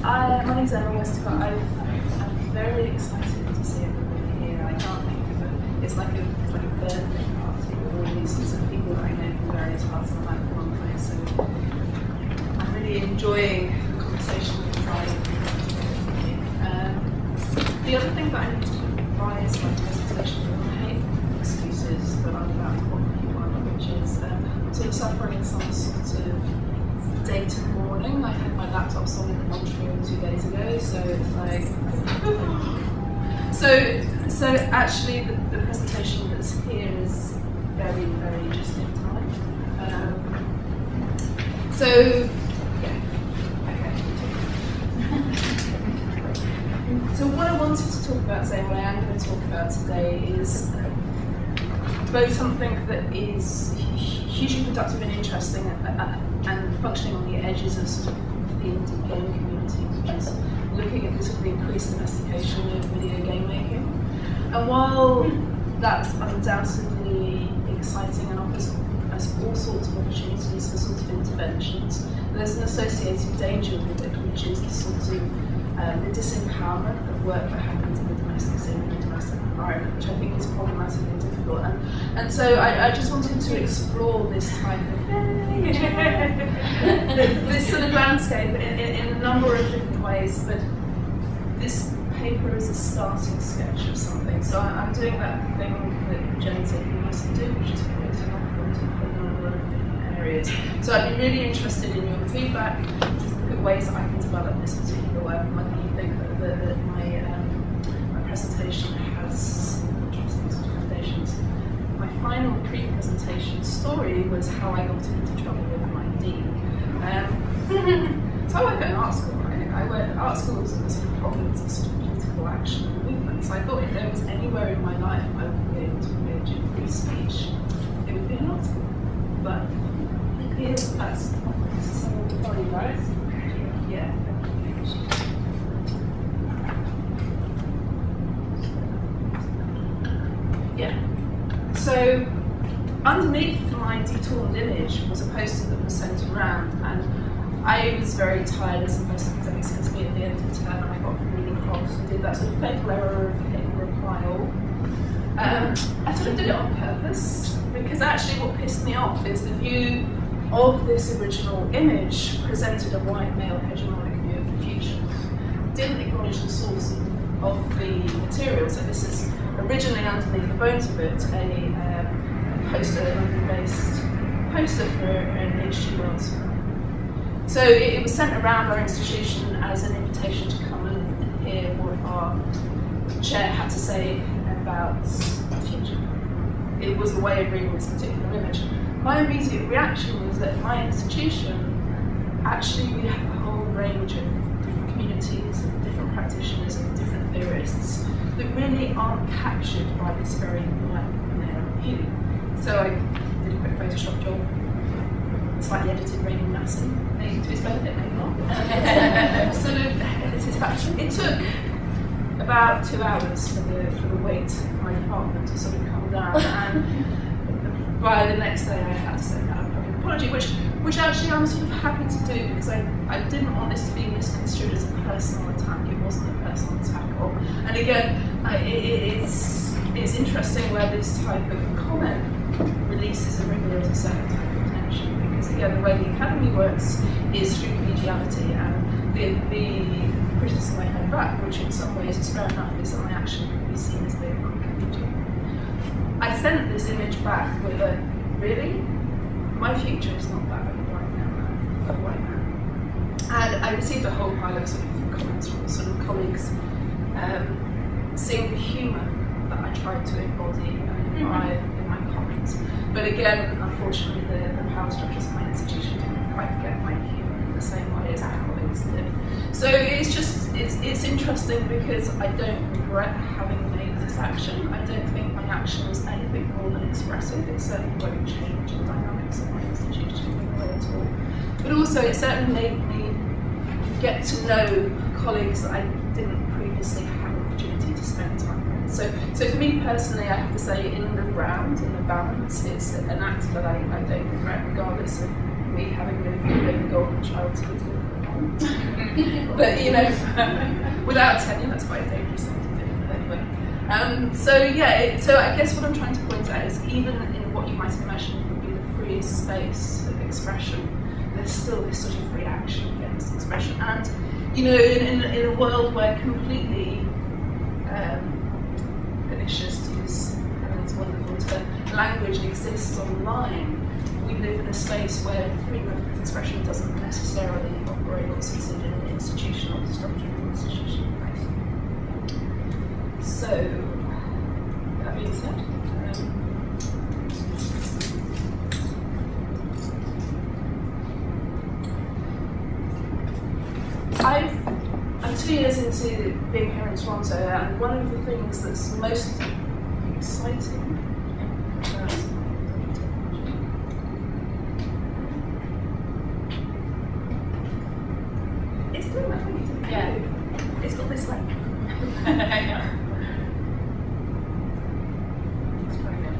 My name's Westecott. I'm very excited to see everybody here. I can't think of it. It's like a birthday party with all these sorts of people that I know from various parts of the life of one place. So I'm really enjoying the conversation with the other thing that I need to advise my presentation, I hate excuses, but I'm about to walk people on, which is I'm sort of suffering some sort of data mourning. I had my laptop sold in Montreal 2 days ago, so it's like so actually the presentation that's here is very, very just in time. So what I wanted to talk about today, what I am going to talk about today, is both something that is hugely productive and interesting and functioning on the edges of sort of the indie game community, which is looking at the sort of increased domestication of video game making. And while that's undoubtedly exciting and offers us all sorts of opportunities for sort of interventions, there's an associated danger with it, which is the sort of the disempowerment of work that happens in the domestic scene and the domestic environment, which I think is problematic and difficult. And so I just wanted to explore this type of this sort of landscape in a number of different ways. But this paper is a starting sketch of something. So I'm doing that thing that Jenny said we used to do, which is putting up a number of different areas. So I'd be really interested in your feedback, ways that I can develop this particular work, and whether you think that my presentation has interesting sort of foundations. My final pre-presentation story was how I got into trouble with my dean. So I work at an art school, right? I work at art schools and the sort of problems of sort of political action and movements. I thought if there was anywhere in my life I would be able to engage in free speech, it would be an art school. But here's that's some of the body, right? Yeah. Yeah. So underneath my detourned image was a poster that was sent around, and I was very tired, as most academics seem to be at the end of term, and I got really cross and did that sort of fatal error of hitting reply all. I sort of did it on purpose, because actually what pissed me off is the view of this original image presented a white male hegemonic view of the future. Didn't acknowledge the source of the material. So this is originally underneath the bones of it, a poster, a London-based poster for an HG Wells. So it was sent around our institution as an invitation to come and hear what our chair had to say about the future. It was a way of reading this particular image. My immediate reaction was that in my institution, actually we have a whole range of different communities, and different practitioners, and different theorists that really aren't captured by this very white male view. So I did a quick Photoshop job, slightly edited Raymond Massey, maybe to his benefit, maybe not. Sort of edited back. It took about 2 hours for the weight of my department to sort of come down, and by the next day I had to send out a public apology, which actually I'm sort of happy to do, because I didn't want this to be misconstrued as a personal attack. It wasn't a personal attack. And again, it's interesting where this type of comment releases a rigor of a certain type of tension, because again the way the academy works is through collegiality, and the criticism I heard back, which in some ways is fair enough, is that my action could be seen as being non-collegial. I sent this image back with a, really? My future is not that right now. And I received a whole pile of sort of comments from sort of colleagues seeing the humour that I tried to embody in my comments. But again, unfortunately, the power structures of my institution didn't quite get my humour in the same way as our colleagues did. So it's interesting, because I don't regret having made this action. I don't think my action is anything more than expressive. It certainly won't change the dynamics of my institution in a way at all. But also it certainly made me get to know colleagues that I didn't previously have an opportunity to spend time with. So for me personally, I have to say, in the round, in the balance, it's an act that I don't regret, regardless of me having lived the golden childhood But you know, without tenure, that's quite a dangerous thing to do. But anyway, so yeah, so I guess what I'm trying to point out is even in what you might imagine would be the freest space of expression, there's still this sort of reaction against expression. And you know, in a world where completely pernicious, to use Helen's wonderful term, language exists online, we live in a space where freedom of expression doesn't necessarily operate or succeed in an institutional structure or institutional place. So, that being said, I'm 2 years into being here in Toronto, and one of the things that's most exciting it's doing that thing. Yeah, it's got this like. It's very good.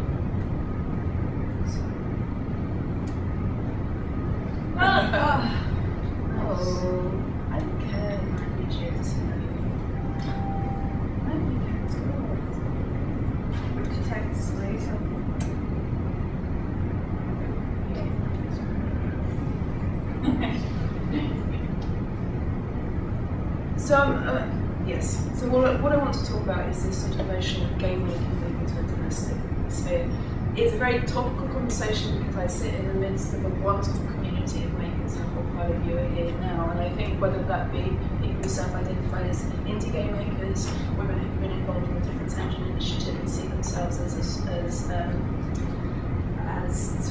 Oh. I don't care. I need you to see that. I don't think it's good. Which text later. So, yes. So what I want to talk about is this sort of notion of game making moving to a domestic sphere. It's a very topical conversation because I sit in the midst of a wonderful community of makers, and a whole pile of you are here now. And I think whether that be people who self-identify as indie game makers, women who've been involved in the Difference Engine initiative and see themselves as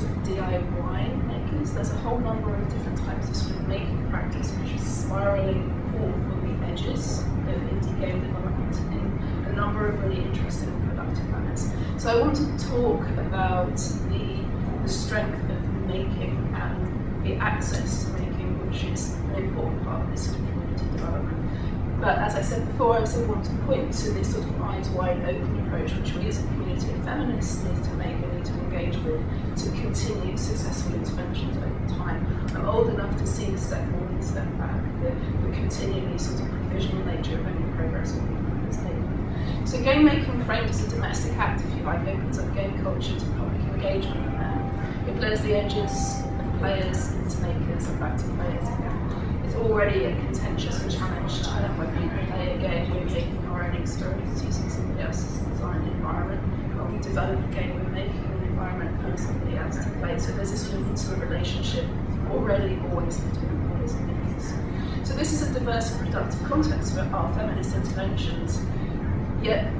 sort of DIY makers, there's a whole number of different types of sort of making practice which is spiralling forth on the edges of indie game development in a number of really interesting and productive manners. So I want to talk about the strength of making and the access to making, which is an important part of this sort of community development. But as I said before, I also want to point to this sort of eyes wide open approach which we as a community of feminists need to make and need to engage with to continue successful interventions over time. I'm old enough to see the step forward and step back, the continually sort of provisional nature of any progress will be taken. So game making framed as a domestic act, if you like, opens up game culture to public engagement. It blurs the edges of players into makers and back to players again. It's already a contentious and challenged term when we play a game, we're making our own experience using somebody else's design environment. When we develop a game, we're making an environment for somebody else to play. So there's this sort of intimate relationship already always between players and makers. So this is a diverse and productive context for our feminist interventions, yet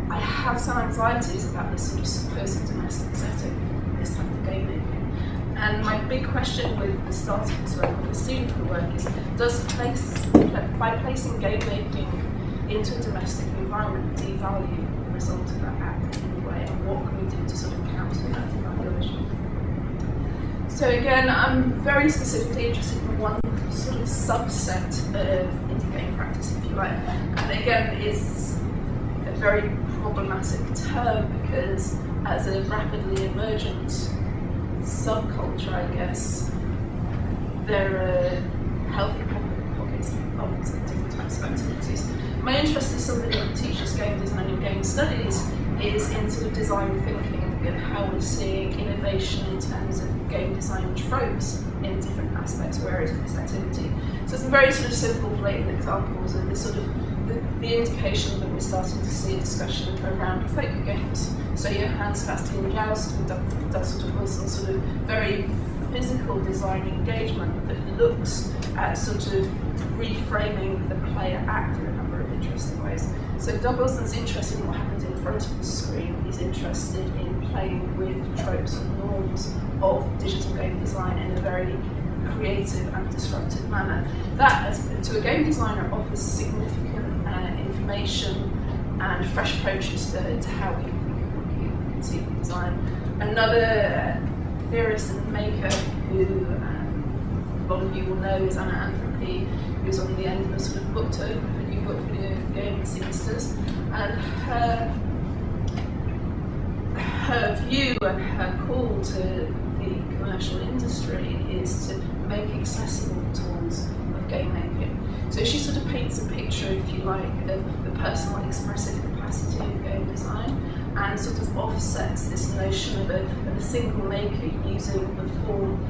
I have some anxieties about this sort of supposed domestic setting, this type of game making. And my big question with the startups work, with the student work, is by placing game making into a domestic environment, devalue the result of that act in any way, and what can we do to sort of counter that devaluation? So again, I'm very specifically interested in one sort of subset of indie game practice, if you like. And again, it's a very problematic term because as a rapidly emergent subculture, I guess, there are healthy pockets of different types of activities. My interest as somebody who teaches game design and game studies is in sort of design thinking and how we're seeing innovation in terms of game design tropes in different aspects or areas of this activity. So some very sort of simple, blatant examples of this sort of the indication that we're starting to see a discussion around folk games. So Johann Sebastian Joust and Dustin Wilson sort of very physical design engagement that looks at sort of reframing the player act in a number of interesting ways. So Doug Wilson's interested in what happens in front of the screen. He's interested in playing with tropes and norms of digital game design in a very creative and disruptive manner. That, as to a game designer, offers significant information and fresh approaches to how we conceive design. Another theorist and maker who a lot of you will know is Anna Anthropy, who's on the end of a sort of booktober for new book video game Seamsters, and her view and her call to the commercial industry is to make accessible tools of game making. So she sort of paints a picture, if you like, of the personal expressive capacity of game design, and sort of offsets this notion of a single maker using the form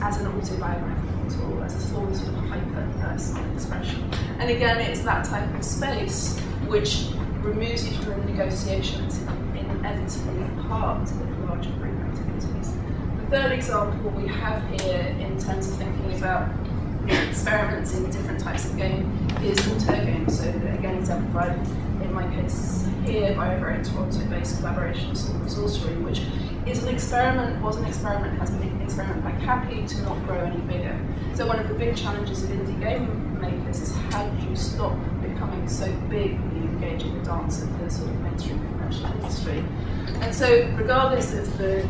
as an autobiographical tool, as a form of sort of hyper-personal expression. And again, it's that type of space which removes you from the negotiation that's inevitably part of larger group activities. The third example we have here in terms of thinking about experiments in different types of game is auteur games. So again, exemplified in my case here by a very Toronto-based collaboration of Sword Sorcery, which is an experiment, has been an experiment by Cappy to not grow any bigger. So one of the big challenges of indie game makers is how do you stop becoming so big when you engage in the dance of the sort of mainstream commercial industry. And so regardless of the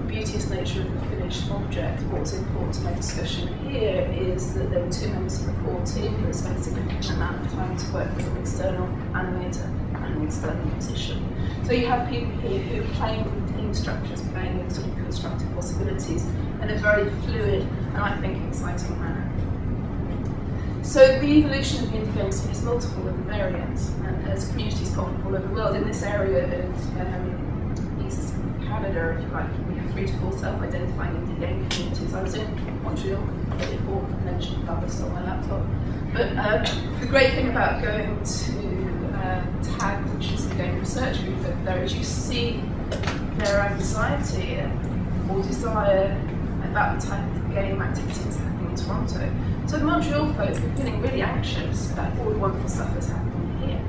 beauteous nature of the finished object, what's important to my discussion here is that there were two members of the core team who spent a significant amount of time to work with an external animator and an external musician. So you have people here who are playing with team structures, playing with sort of constructive possibilities in a very fluid and I think exciting manner. So the evolution of the indie game scene is multiple and variant, and as communities pop up all over the world, in this area of East Canada, if you like, we have 3 to 4 self-identifying indie game communities. I was in Montreal before I mentioned that I stole my laptop. But the great thing about going to TAG, which is the game research group over there, is you see their anxiety or desire about the type of game activities happening in Toronto. So the Montreal folks are feeling really anxious about all the wonderful stuff that's happening here.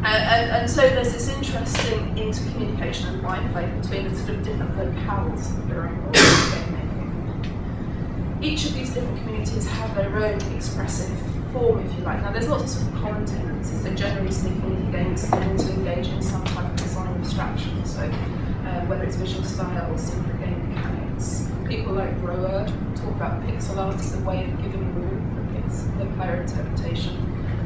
And so there's this interesting intercommunication and byplay between the sort of different locales that are involved in game making. Each of these different communities have their own expressive form, if you like. Now there's lots of sort of common tendencies, so generally speaking, indie games tend to engage in some type of design abstraction, so whether it's visual style or simple game mechanics. People like Roa talk about pixel art as a way of giving room for the player interpretation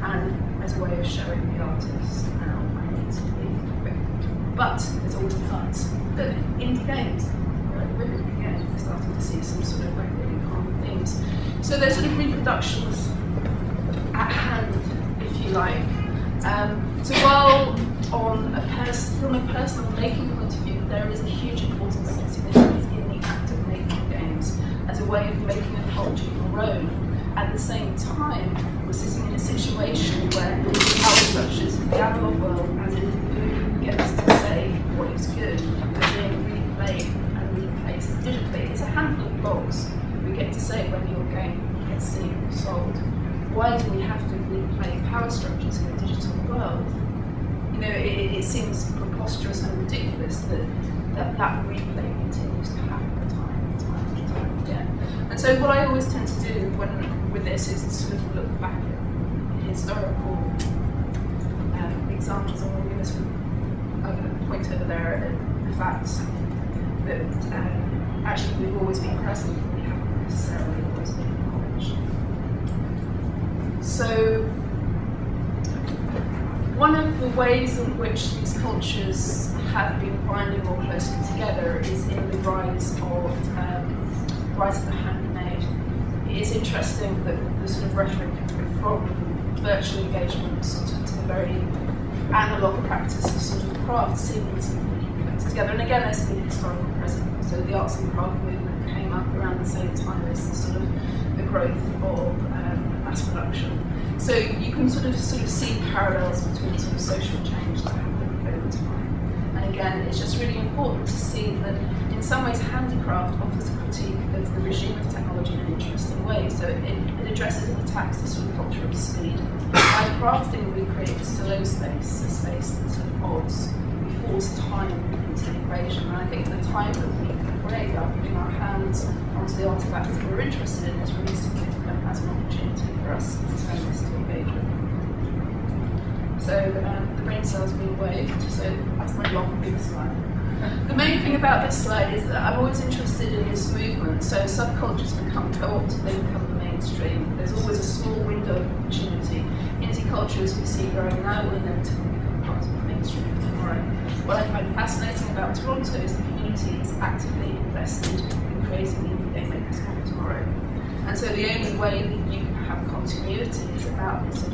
and as a way of showing the artist how I need to be quick. But there's always a but. But indie games, we're starting to see some sort of like really common themes. So there's sort of reproductions at hand, if you like. So while from a personal making point of view, there is a huge importance and significance in the act of making games as a way of making a culture your own. At the same time, we're sitting in a situation where the power structures of the analog world, as in who gets to say what is good, are being replayed and replaced digitally. It's a handful of blocks we get to say when your game gets seen or sold. Why do we have to replay power structures in a digital world? You know, it seems preposterous and ridiculous that replay continues to happen time and time again. And so what I always tend to do with this is to sort of look back at historical examples. I'm going to point over there at the fact that actually we've always been present, but we haven't necessarily always been acknowledged. So one of the ways in which these cultures have been binding more closely together is in the rise of the handmade. It is interesting that the sort of rhetoric from virtual engagement sort of to the very analogue practice of sort of craft seems to be put together. And again, there's been historical precedent. So the arts and craft movement came up around the same time as the sort of the growth of mass production. So you can sort of see parallels between sort of social change that happened over time. And again, it's just really important to see that in some ways handicraft offers a critique of the regime of technology in an interesting way. So it addresses and attacks the sort of culture of speed. By crafting, we create a slow space, a space that's sort of odds. We force time into the equation. And I think the time that we create by putting our hands onto the artifacts that we're interested in is really significant as an opportunity for us to turn this to engagement. So the brain cells being waved, so that's my long big slide. The main thing about this slide is that I'm always interested in this movement. So subcultures become co-opted, they become the mainstream. There's always a small window of opportunity. Indie cultures we see growing now will inevitably become part of the mainstream tomorrow. What I find fascinating about Toronto is the community community is actively invested in creating the Game Makers Model tomorrow. And so the only way that you can have continuity is about this